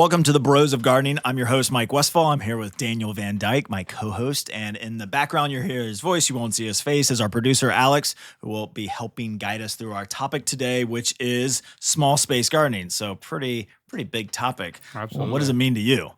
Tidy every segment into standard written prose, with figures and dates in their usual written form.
Welcome to the Bros of Gardening. I'm your host, Mike Westphal. I'm here with Daniel Van Dyke, my co-host. And in the background, you'll hear his voice. You won't see his face, is our producer, Alex, who will be helping guide us through our topic today, which is small space gardening. So pretty big topic. Absolutely. Well, what does it mean to you?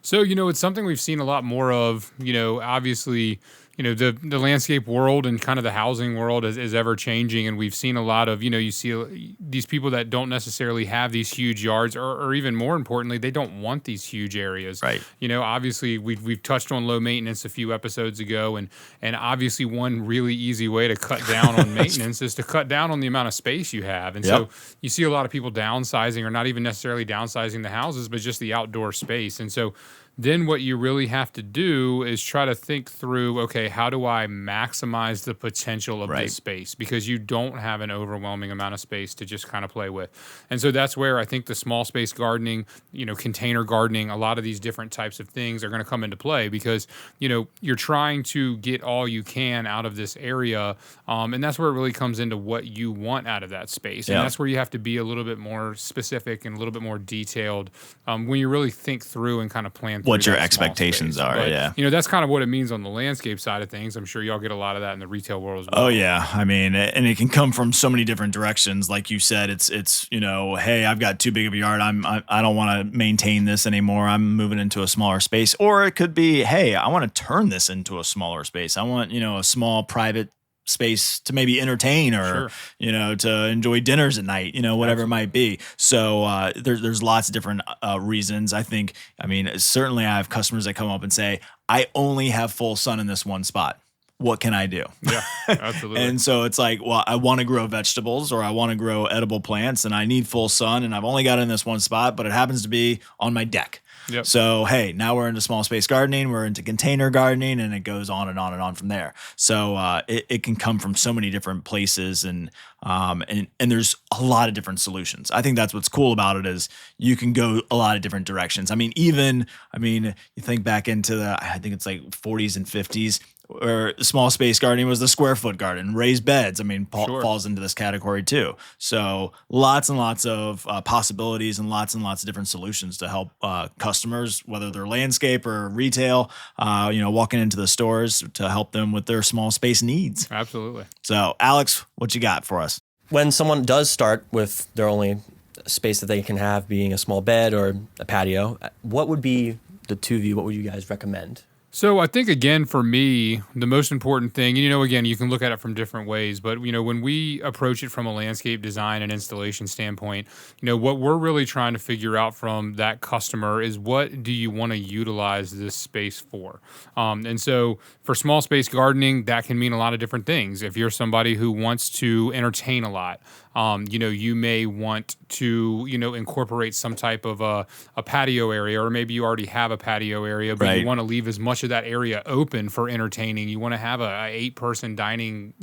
So, it's something we've seen a lot more of, obviously, the landscape world and kind of the housing world is ever changing. And we've seen a lot of, you see these people that don't necessarily have these huge yards or even more importantly, they don't want these huge areas. Right. Obviously we've touched on low maintenance a few episodes ago. And obviously one really easy way to cut down on maintenance is to cut down on the amount of space you have. And so you see a lot of people downsizing or not even necessarily downsizing the houses, but just the outdoor space. And so then what you really have to do is try to think through, okay, how do I maximize the potential of this space? Because you don't have an overwhelming amount of space to just kind of play with. And so that's where I think the small space gardening, container gardening, a lot of these different types of things are going to come into play because, you're trying to get all you can out of this area. And that's where it really comes into what you want out of that space. And that's where you have to be a little bit more specific and a little bit more detailed when you really think through and kind of plan what your expectations are. But, that's kind of what it means on the landscape side of things. I'm sure y'all get a lot of that in the retail world as well. Oh yeah. I mean, and it can come from so many different directions. Like you said, it's hey, I've got too big of a yard. I don't want to maintain this anymore. I'm moving into a smaller space. Or it could be, hey, I want to turn this into a smaller space. I want, a small private space to maybe entertain or, to enjoy dinners at night, whatever it might be. So there's lots of different reasons. I mean, certainly I have customers that come up and say, I only have full sun in this one spot. What can I do? Yeah, absolutely. And so it's like, well, I want to grow vegetables or I want to grow edible plants and I need full sun and I've only got it in this one spot, but it happens to be on my deck. Yep. So, hey, now we're into small space gardening, we're into container gardening, and it goes on and on and on from there. So it can come from so many different places and there's a lot of different solutions. I think that's what's cool about it is you can go a lot of different directions. I mean, you think back into I think it's like 40s and 50s, where small space gardening was the square foot garden, raised beds. I mean, falls into this category too. So lots and lots of possibilities and lots of different solutions to help customers, whether they're landscape or retail, walking into the stores to help them with their small space needs. Absolutely. So Alex, what you got for us? When someone does start with their only space that they can have being a small bed or a patio, what would be the two of you? What would you guys recommend? So I think, again, for me, the most important thing, again, you can look at it from different ways, but, when we approach it from a landscape design and installation standpoint, what we're really trying to figure out from that customer is what do you want to utilize this space for? And so for small space gardening, that can mean a lot of different things. If you're somebody who wants to entertain a lot, you may want to, incorporate some type of a patio area, or maybe you already have a patio area, but you want to leave as much of that area open for entertaining. You want to have a 8-person dining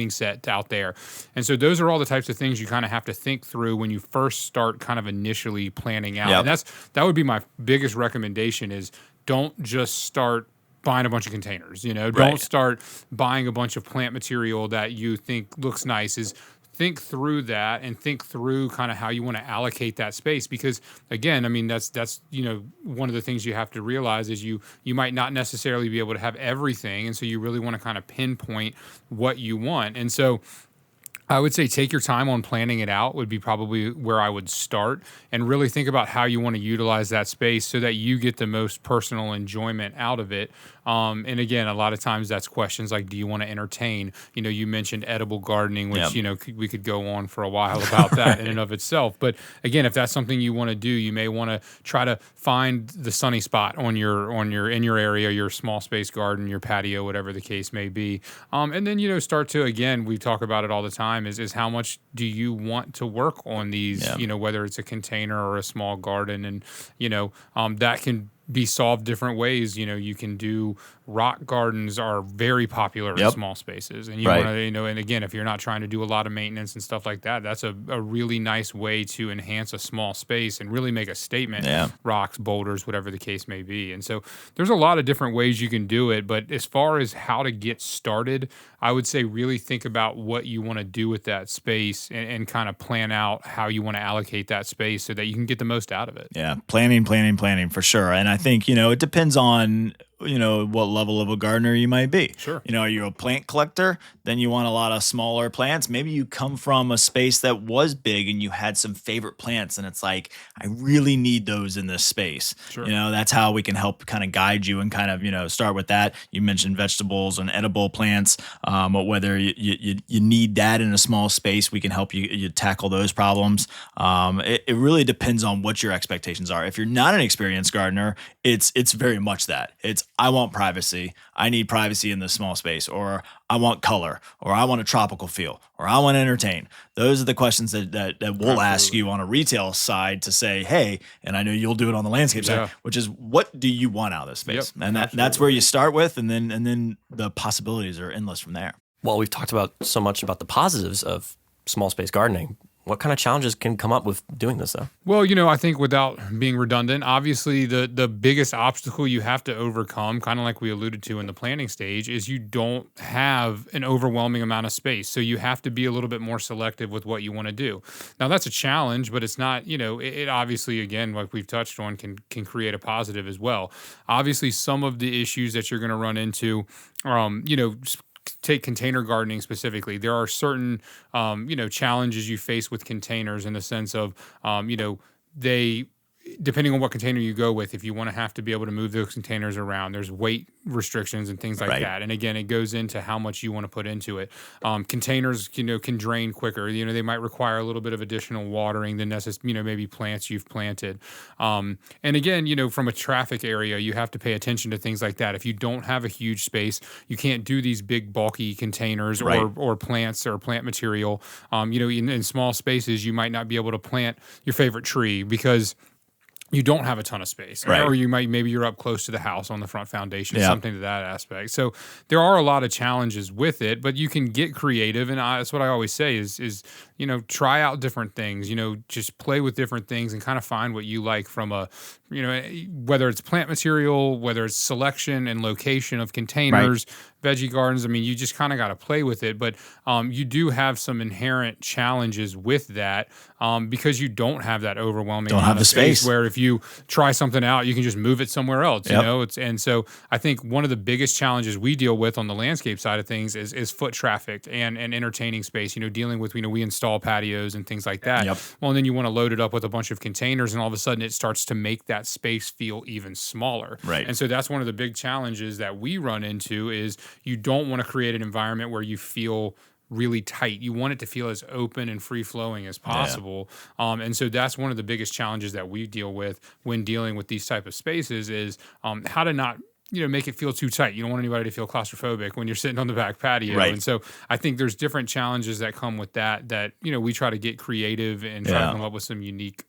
set out there. And so those are all the types of things you kind of have to think through when you first start kind of initially planning out. Yep. And that would be my biggest recommendation is don't just start buying a bunch of containers, don't start buying a bunch of plant material that you think looks nice. Think through that and think through kind of how you want to allocate that space. Because again, I mean, that's one of the things you have to realize is you might not necessarily be able to have everything. And so you really want to kind of pinpoint what you want. And so I would say take your time on planning it out would be probably where I would start and really think about how you want to utilize that space so that you get the most personal enjoyment out of it. And again, a lot of times that's questions like, do you want to entertain? You mentioned edible gardening, which, we could go on for a while about that in and of itself. But again, if that's something you want to do, you may want to try to find the sunny spot in your area, your small space garden, your patio, whatever the case may be. And then, start to, again, we talk about it all the time is how much do you want to work on these, whether it's a container or a small garden. And, that can be solved different ways. You can do rock gardens are very popular in small spaces, and you Right. want to, and again, if you're not trying to do a lot of maintenance and stuff like that, that's a really nice way to enhance a small space and really make a statement. Yeah. Rocks, boulders, whatever the case may be. And so there's a lot of different ways you can do it, but as far as how to get started, I would say really think about what you want to do with that space and kind of plan out how you want to allocate that space so that you can get the most out of it. Yeah, planning for sure. And I think, it depends on, what level of a gardener you might be. Sure. Are you a plant collector? Then you want a lot of smaller plants. Maybe you come from a space that was big and you had some favorite plants and it's like, I really need those in this space. Sure. That's how we can help kind of guide you and kind of, start with that. You mentioned vegetables and edible plants. Whether you need that in a small space, we can help you tackle those problems. It really depends on what your expectations are. If you're not an experienced gardener, it's very much that. I want privacy. I need privacy in this small space, or I want color, or I want a tropical feel, or I want to entertain. Those are the questions that we'll ask you on a retail side to say, hey, and I know you'll do it on the landscape side, which is what do you want out of this space? Yep, and that's where you start with, and then the possibilities are endless from there. Well, we've talked about so much about the positives of small space gardening. What kind of challenges can come up with doing this, though? Well, I think without being redundant, obviously the biggest obstacle you have to overcome, kind of like we alluded to in the planning stage, is you don't have an overwhelming amount of space. So you have to be a little bit more selective with what you want to do. Now, that's a challenge, but it's not, it obviously, again, like we've touched on, can create a positive as well. Obviously, some of the issues that you're going to run into, take container gardening specifically. There are certain, challenges you face with containers in the sense of, they, depending on what container you go with, if you want to have to be able to move those containers around, there's weight restrictions and things like that. And again, it goes into how much you want to put into it. Containers, can drain quicker. They might require a little bit of additional watering than maybe plants you've planted. And again, from a traffic area, you have to pay attention to things like that. If you don't have a huge space, you can't do these big bulky containers or plants or plant material. In small spaces, you might not be able to plant your favorite tree because you don't have a ton of space, or maybe you're up close to the house on the front foundation, something to that aspect. So there are a lot of challenges with it, but you can get creative, and that's what I always say is try out different things. Just play with different things and kind of find what you like from a, whether it's plant material, whether it's selection and location of containers, veggie gardens. I mean, you just kind of got to play with it, but you do have some inherent challenges with that because you don't have that overwhelming amount of space where if you try something out, you can just move it somewhere else. And so I think one of the biggest challenges we deal with on the landscape side of things is foot traffic and entertaining space. Dealing with we install patios and things like that. Well, and then you want to load it up with a bunch of containers, and all of a sudden it starts to make that space feel even smaller. And so that's one of the big challenges that we run into is you don't want to create an environment where you feel really tight. You want it to feel as open and free flowing as possible. And so that's one of the biggest challenges that we deal with when dealing with these type of spaces is how to not make it feel too tight. You don't want anybody to feel claustrophobic when you're sitting on the back patio. And so I think there's different challenges that come with that we try to get creative and try to come up with some unique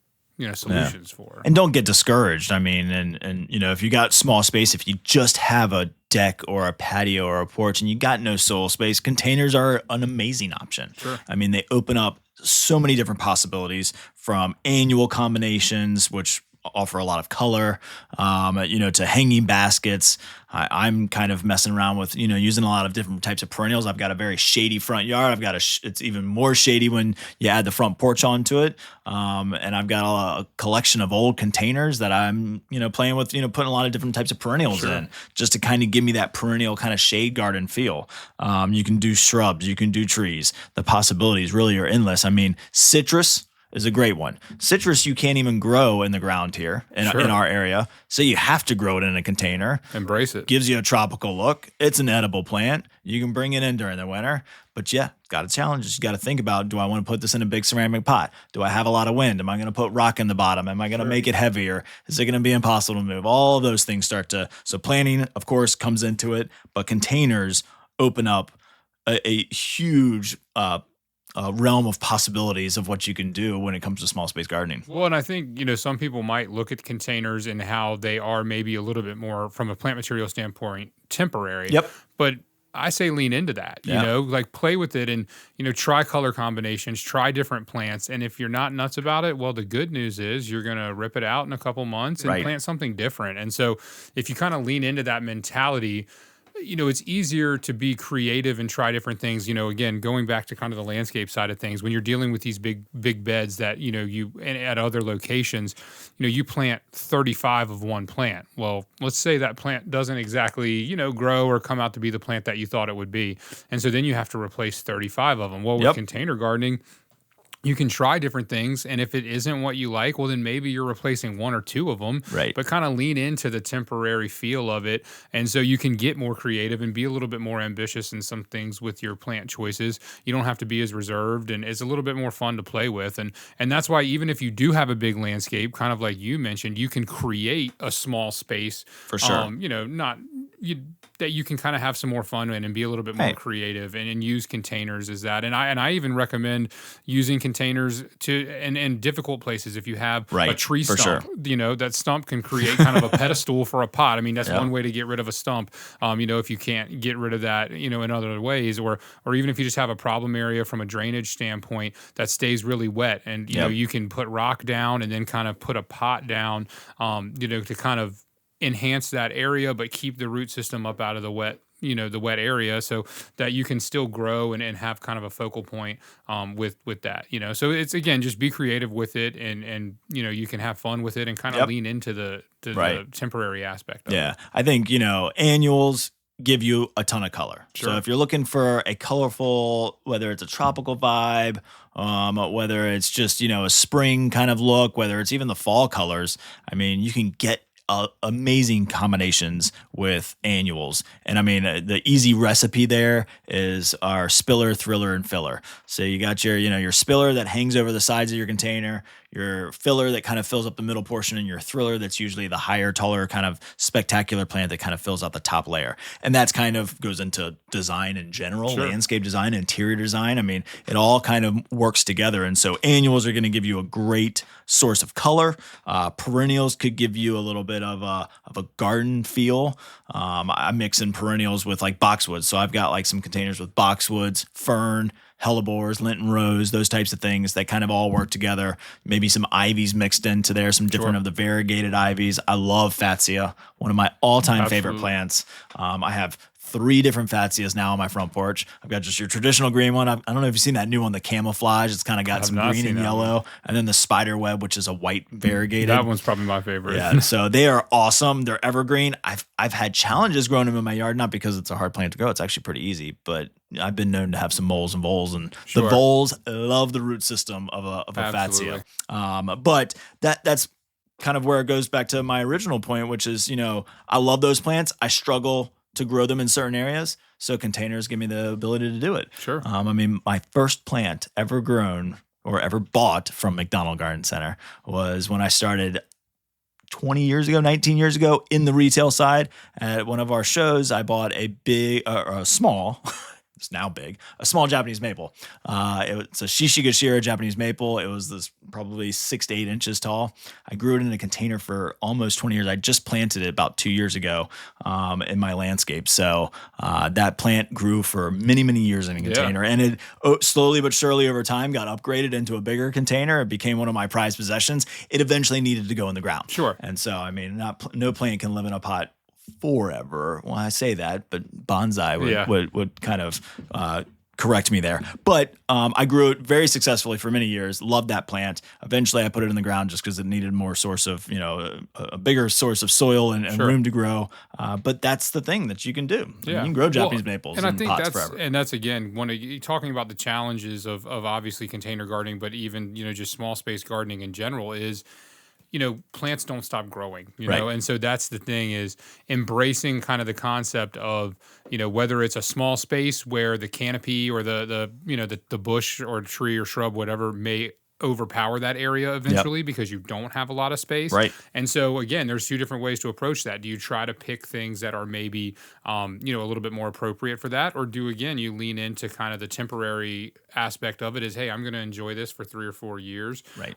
solutions for. And don't get discouraged. I mean, and if you got small space, if you just have a deck or a patio or a porch and you got no soil space, containers are an amazing option. Sure. I mean, they open up so many different possibilities from annual combinations, which offer a lot of color, to hanging baskets. I'm kind of messing around with, using a lot of different types of perennials. I've got a very shady front yard. I've got it's even more shady when you add the front porch onto it. And I've got a collection of old containers that I'm, playing with, putting a lot of different types of perennials in just to kind of give me that perennial kind of shade garden feel. You can do shrubs, you can do trees. The possibilities really are endless. I mean, citrus is a great one. Citrus you can't even grow in the ground here in our area, so you have to grow it in a container. Embrace it. Gives you a tropical look. It's an edible plant. You can bring it in during the winter, but got a challenge. You got to think about, do I want to put this in a big ceramic pot? Do I have a lot of wind? Am I going to put rock in the bottom? Am I going to make it heavier? Is it going to be impossible to move? All of those things so planning, of course, comes into it, but containers open up a huge realm of possibilities of what you can do when it comes to small space gardening. Well, and I think, some people might look at containers and how they are maybe a little bit more, from a plant material standpoint, temporary. Yep. But I say lean into that, like play with it and, try color combinations, try different plants. And if you're not nuts about it, well, the good news is you're going to rip it out in a couple months and plant something different. And so if you kind of lean into that mentality, it's easier to be creative and try different things. Again, going back to kind of the landscape side of things, when you're dealing with these big beds that, you and at other locations, you plant 35 of one plant. Well, let's say that plant doesn't exactly, grow or come out to be the plant that you thought it would be. And so then you have to replace 35 of them. Well, with container gardening, you can try different things, and if it isn't what you like, well, then maybe you're replacing one or two of them, but kind of lean into the temporary feel of it, and so you can get more creative and be a little bit more ambitious in some things with your plant choices. You don't have to be as reserved, and it's a little bit more fun to play with, and that's why even if you do have a big landscape, kind of like you mentioned, you can create a small space. For sure. That you can kind of have some more fun in and be a little bit more creative and use containers as that. And I even recommend using containers in difficult places. If you have a tree stump, that stump can create kind of a pedestal for a pot. I mean, that's one way to get rid of a stump. If you can't get rid of that, in other ways, or even if you just have a problem area from a drainage standpoint that stays really wet, and you can put rock down and then kind of put a pot down, to kind of enhance that area, but keep the root system up out of the wet, the wet area, so that you can still grow and have kind of a focal point with that, So it's, again, just be creative with it, and you can have fun with it and kind of lean into the temporary aspect of it. I think, annuals give you a ton of color. Sure. So if you're looking for a colorful, whether it's a tropical vibe, whether it's just, a spring kind of look, whether it's even the fall colors, I mean, you can get amazing combinations with annuals. And I mean, the easy recipe there is our spiller, thriller, and filler. So you got your spiller that hangs over the sides of your container, your filler that kind of fills up the middle portion, and your thriller that's usually the higher, taller, kind of spectacular plant that kind of fills out the top layer. And that's kind of goes into design in general, landscape design, interior design. I mean, it all kind of works together. And so annuals are going to give you a great source of color. Perennials could give you a little bit of a garden feel. I mix in perennials with like boxwoods. So I've got like some containers with boxwoods, fern, hellebores, Lenten rose, those types of things that kind of all work together. Maybe some ivies mixed into there, some different of the variegated ivies. I love Fatsia, one of my all-time favorite plants. I have 3 different Fatsias now on my front porch. I've got just your traditional green one. I don't know if you've seen that new one, the camouflage. It's kind of got some green and yellow. And then the spider web, which is a white variegated. That one's probably my favorite. Yeah, so they are awesome. They're evergreen. I've had challenges growing them in my yard, not because it's a hard plant to grow. It's actually pretty easy, but I've been known to have some moles and voles, and the voles love the root system of a Fatsia. But that's kind of where it goes back to my original point, which is, I love those plants. I struggle to grow them in certain areas. So containers give me the ability to do it. Sure. I mean, my first plant ever grown or ever bought from McDonald Garden Center was when I started 20 years ago, 19 years ago in the retail side. At one of our shows, I bought a small, it's now big, a small Japanese maple. It's a Shishigashira Japanese maple. It was this probably 6 to 8 inches tall. I grew it in a container for almost 20 years. I just planted it about 2 years ago in my landscape. So that plant grew for many, many years in a container. And it slowly but surely over time got upgraded into a bigger container. It became one of my prized possessions. It eventually needed to go in the ground. Sure. And so, I mean, no plant can live in a pot forever. Well, I say that, but bonsai would kind of correct me there. But I grew it very successfully for many years. Loved that plant. Eventually, I put it in the ground just because it needed more source of, a bigger source of soil and room to grow. But that's the thing that you can do. Yeah. You can grow Japanese maples and in I think pots forever. And that's, again, talking about the challenges of obviously container gardening, but even, just small space gardening in general is, plants don't stop growing, know, and so that's the thing is embracing kind of the concept of, whether it's a small space where the canopy or the bush or tree or shrub, whatever, may overpower that area eventually because you don't have a lot of space. Right. And so again, there's two different ways to approach that. Do you try to pick things that are maybe a little bit more appropriate for that, or do again you lean into kind of the temporary aspect of it is, hey, I'm going to enjoy this for 3 or 4 years. Right.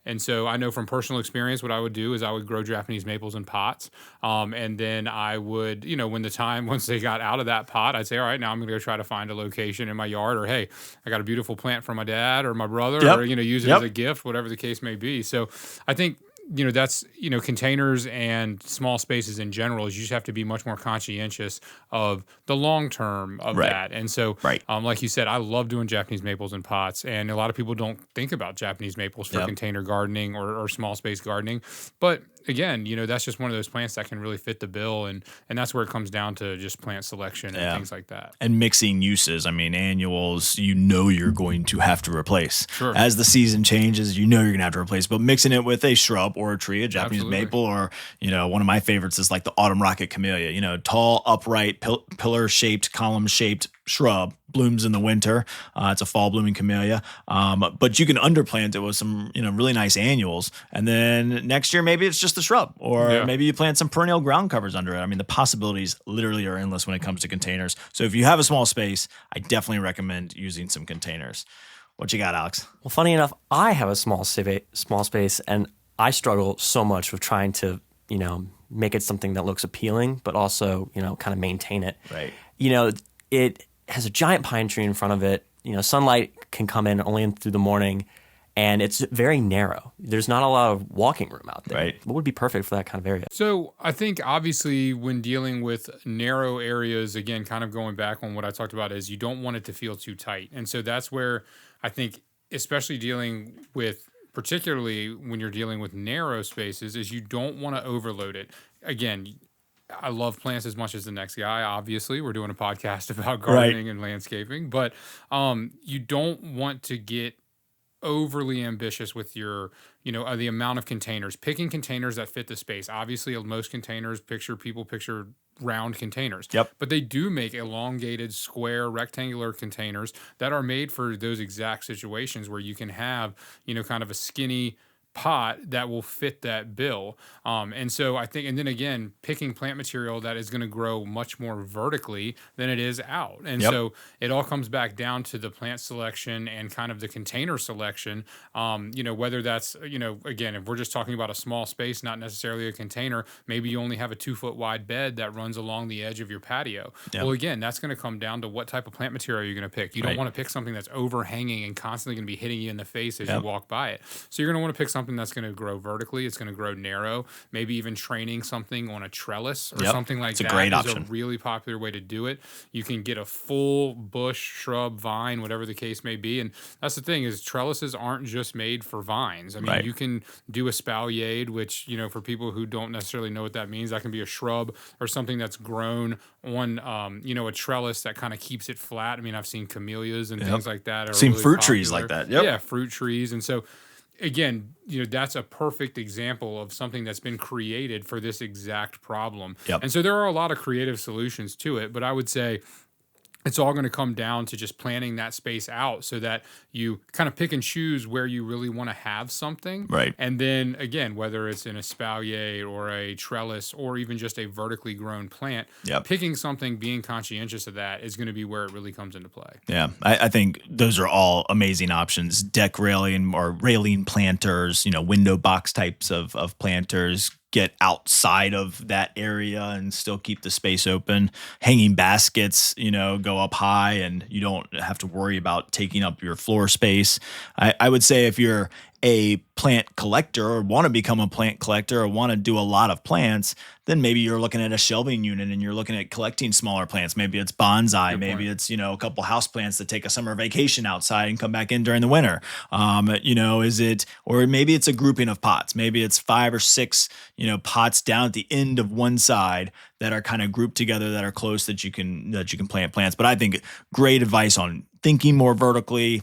And so I know from personal experience, what I would do is I would grow Japanese maples in pots. And then I would, once they got out of that pot, I'd say, all right, now I'm going to go try to find a location in my yard, or, hey, I got a beautiful plant from my dad or my brother, or, use it as a gift, whatever the case may be. So I think, that's, containers and small spaces in general is you just have to be much more conscientious of the long term of that. And so, like you said, I love doing Japanese maples in pots, and a lot of people don't think about Japanese maples for container gardening or small space gardening. But again, that's just one of those plants that can really fit the bill, and that's where it comes down to just plant selection and things like that. And mixing uses. I mean, annuals, you're going to have to replace. Sure. As the season changes, you're going to have to replace. But mixing it with a shrub or a tree, a Japanese maple, or, one of my favorites is like the autumn rocket camellia, tall, upright, pillar-shaped, column-shaped shrub, blooms in the winter. It's a fall blooming camellia. But you can underplant it with some, really nice annuals. And then next year, maybe it's just the shrub, or maybe you plant some perennial ground covers under it. I mean, the possibilities literally are endless when it comes to containers. So if you have a small space, I definitely recommend using some containers. What you got, Alex? Well, funny enough, I have a small space, and I struggle so much with trying to, make it something that looks appealing, but also, kind of maintain it. Right. It has a giant pine tree in front of it. Sunlight can come in only through the morning, and it's very narrow. There's not a lot of walking room out there. Right. What would be perfect for that kind of area? So I think obviously when dealing with narrow areas, again, kind of going back on what I talked about, is you don't want it to feel too tight. And so that's where I think, especially dealing with, particularly when you're dealing with narrow spaces, is you don't want to overload it. Again, I love plants as much as the next guy. Obviously, we're doing a podcast about gardening and landscaping, but you don't want to get overly ambitious with your, the amount of containers. Picking containers that fit the space. Obviously, most containers picture round containers. Yep. But they do make elongated, square, rectangular containers that are made for those exact situations where you can have, kind of a skinny pot that will fit that bill. And so I think, and then again, picking plant material that is going to grow much more vertically than it is out. And so it all comes back down to the plant selection and kind of the container selection. Whether that's, again, if we're just talking about a small space, not necessarily a container, maybe you only have a 2-foot wide bed that runs along the edge of your patio. Yep. Well, again, that's going to come down to what type of plant material you're going to pick. You don't want to pick something that's overhanging and constantly going to be hitting you in the face as you walk by it. So you're going to want to pick something that's going to grow vertically. It's going to grow narrow. Maybe even training something on a trellis or something like that. It's a great option. A really popular way to do it. You can get a full bush, shrub, vine, whatever the case may be. And that's the thing, is trellises aren't just made for vines. I mean, you can do a espalier, which, for people who don't necessarily know what that means, that can be a shrub or something that's grown on, a trellis that kind of keeps it flat. I mean, I've seen camellias and things like that. I've seen really fruit trees like that. Yeah, fruit trees. And so again, that's a perfect example of something that's been created for this exact problem. Yep. And so there are a lot of creative solutions to it, but I would say it's all going to come down to just planning that space out so that you kind of pick and choose where you really want to have something. Right. And then again, whether it's an espalier or a trellis or even just a vertically grown plant, picking something, being conscientious of that is going to be where it really comes into play. Yeah. I think those are all amazing options. Deck railing or railing planters, window box types of planters, get outside of that area and still keep the space open. Hanging baskets, go up high and you don't have to worry about taking up your floor space. I would say if you're a plant collector or want to become a plant collector or want to do a lot of plants, then maybe you're looking at a shelving unit and you're looking at collecting smaller plants. Maybe it's bonsai. Maybe it's, a couple house plants that take a summer vacation outside and come back in during the winter. Or maybe it's a grouping of pots. Maybe it's 5 or 6, pots down at the end of one side that are kind of grouped together that are close that you can plant plants. But I think great advice on thinking more vertically,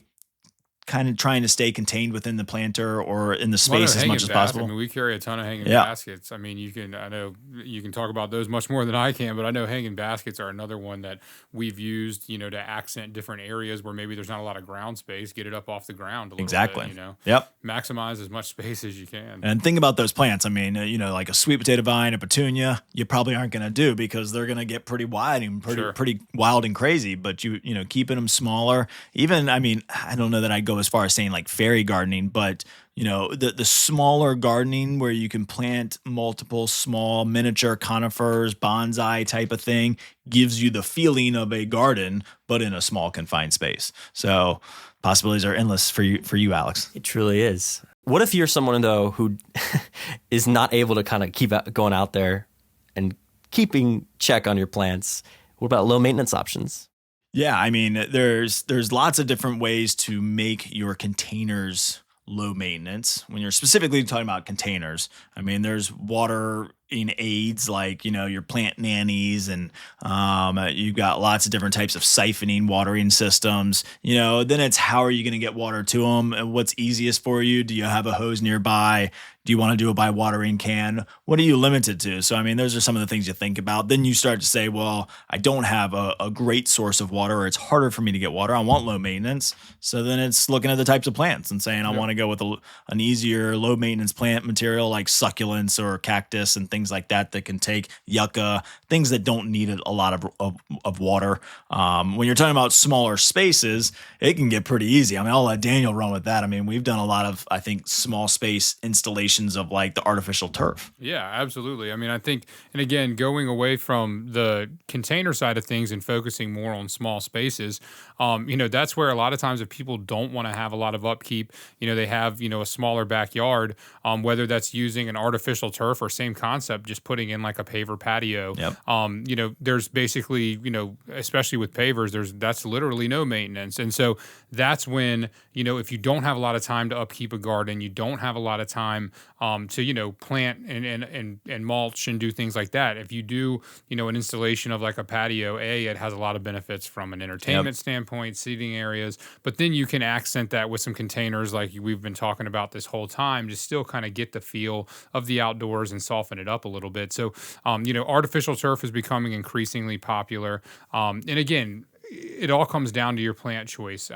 kind of trying to stay contained within the planter or in the Well, I know space as hanging much as baskets. I possible. mean, we carry a ton of hanging Yeah. baskets. I mean, I know you can talk about those much more than I can, but I know hanging baskets are another one that we've used, to accent different areas where maybe there's not a lot of ground space, get it up off the ground a little Exactly. bit, Yep. maximize as much space as you can. And think about those plants. I mean, like a sweet potato vine, a petunia, you probably aren't going to do because they're going to get pretty wide and Sure. pretty wild and crazy. But keeping them smaller. Even, I mean, I don't know that I'd go as far as saying like fairy gardening, but the smaller gardening where you can plant multiple small miniature conifers, bonsai type of thing gives you the feeling of a garden, but in a small confined space. So possibilities are endless for you, Alex. It truly is. What if you're someone, though, who is not able to kind of keep going out there and keeping check on your plants? What about low maintenance options? Yeah, I mean, there's lots of different ways to make your containers low maintenance. When you're specifically talking about containers, I mean, there's watering aids like your plant nannies, and you've got lots of different types of siphoning watering systems. Then it's how are you going to get water to them, and what's easiest for you? Do you have a hose nearby? Do you want to do it by watering can? What are you limited to? So, I mean, those are some of the things you think about. Then you start to say, well, I don't have a great source of water, or it's harder for me to get water. I want low maintenance. So then it's looking at the types of plants and saying, I want to go with an easier low maintenance plant material like succulents or cactus and things like that can take yucca, things that don't need a lot of water. When you're talking about smaller spaces, it can get pretty easy. I mean, I'll let Daniel run with that. I mean, we've done a lot of, I think, small space installations of like the artificial turf. Yeah, absolutely. I mean, I think, and again, going away from the container side of things and focusing more on small spaces, that's where a lot of times if people don't want to have a lot of upkeep, they have, a smaller backyard, whether that's using an artificial turf or same concept, just putting in like a paver patio. Yep. There's basically, especially with pavers, that's literally no maintenance. And so that's when, if you don't have a lot of time to upkeep a garden, you don't have a lot of time to plant and mulch and do things like that. If you do an installation of like a patio, it has a lot of benefits from an entertainment standpoint, seating areas, but then you can accent that with some containers like we've been talking about this whole time to still kind of get the feel of the outdoors and soften it up a little bit. So artificial turf is becoming increasingly popular, and again, it all comes down to your plant choice.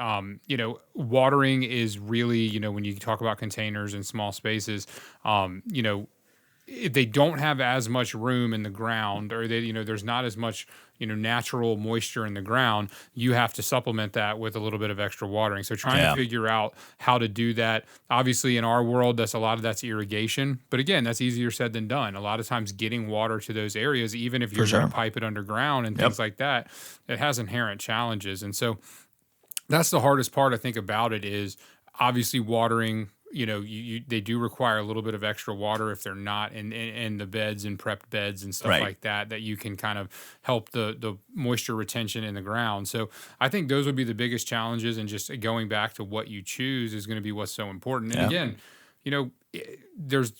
Watering is really, when you talk about containers and small spaces, if they don't have as much room in the ground, or there's not as much, natural moisture in the ground, you have to supplement that with a little bit of extra watering. So trying to figure out how to do that. Obviously in our world, that's irrigation, but again, that's easier said than done. A lot of times getting water to those areas, even if you're going to pipe it underground and things like that, it has inherent challenges. And so that's the hardest part, I think, about it is obviously watering. They do require a little bit of extra water if they're not in the beds and prepped beds and stuff like that you can kind of help the moisture retention in the ground. So I think those would be the biggest challenges, and just going back to what you choose is going to be what's so important. And again, there's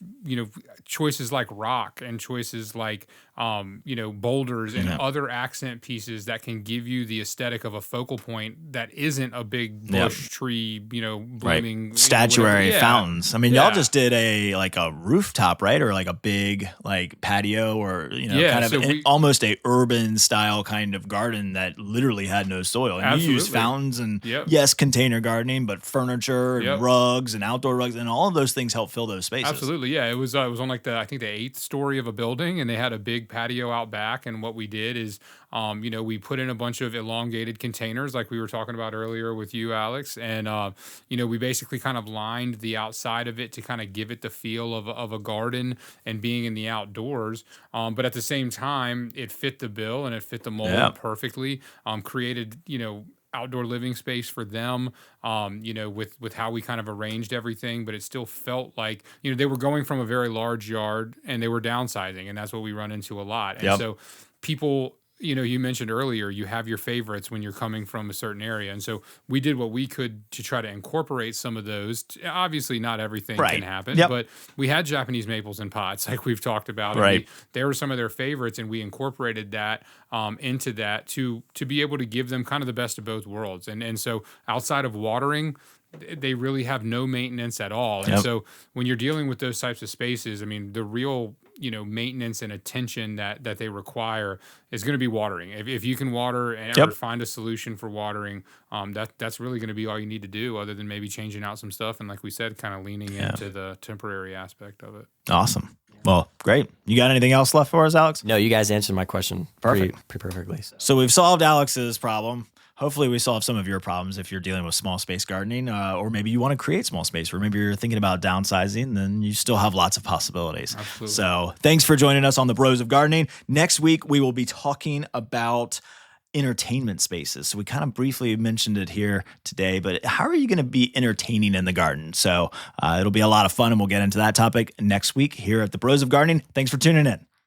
choices like rock and choices like boulders and other accent pieces that can give you the aesthetic of a focal point that isn't a big bush tree, blooming statuary fountains. I mean, y'all just did a rooftop, right? Or like a big like patio, or kind of almost a urban style kind of garden that literally had no soil. And you use fountains and yes, container gardening, but furniture and rugs and outdoor rugs and all of those things help fill those spaces. Absolutely, yeah. It was on like I think the 8th story of a building, and they had a big patio out back. And what we did is, we put in a bunch of elongated containers, like we were talking about earlier with you, Alex, and we basically kind of lined the outside of it to kind of give it the feel of a garden and being in the outdoors. But at the same time, it fit the bill and it fit the mold perfectly. Created outdoor living space for them, with how we kind of arranged everything, but it still felt like, they were going from a very large yard and they were downsizing, and that's what we run into a lot. And so people, you mentioned earlier, you have your favorites when you're coming from a certain area. And so we did what we could to try to incorporate some of those. Obviously, not everything can happen, but we had Japanese maples in pots, like we've talked about. And they were some of their favorites, and we incorporated that into that to be able to give them kind of the best of both worlds. And so outside of watering, they really have no maintenance at all. And Yep. so when you're dealing with those types of spaces, I mean, the real, maintenance and attention that they require is going to be watering. If you can water and Yep. or find a solution for watering, that's really going to be all you need to do, other than maybe changing out some stuff. And like we said, kind of leaning into the temporary aspect of it. Awesome. Well, great. You got anything else left for us, Alex? No, you guys answered my question pretty perfectly. So we've solved Alex's problem. Hopefully we solve some of your problems if you're dealing with small space gardening, or maybe you want to create small space, or maybe you're thinking about downsizing, then you still have lots of possibilities. Absolutely. So thanks for joining us on the Bros of Gardening. Next week, we will be talking about entertainment spaces. So we kind of briefly mentioned it here today, but how are you going to be entertaining in the garden? So it'll be a lot of fun, and we'll get into that topic next week here at the Bros of Gardening. Thanks for tuning in.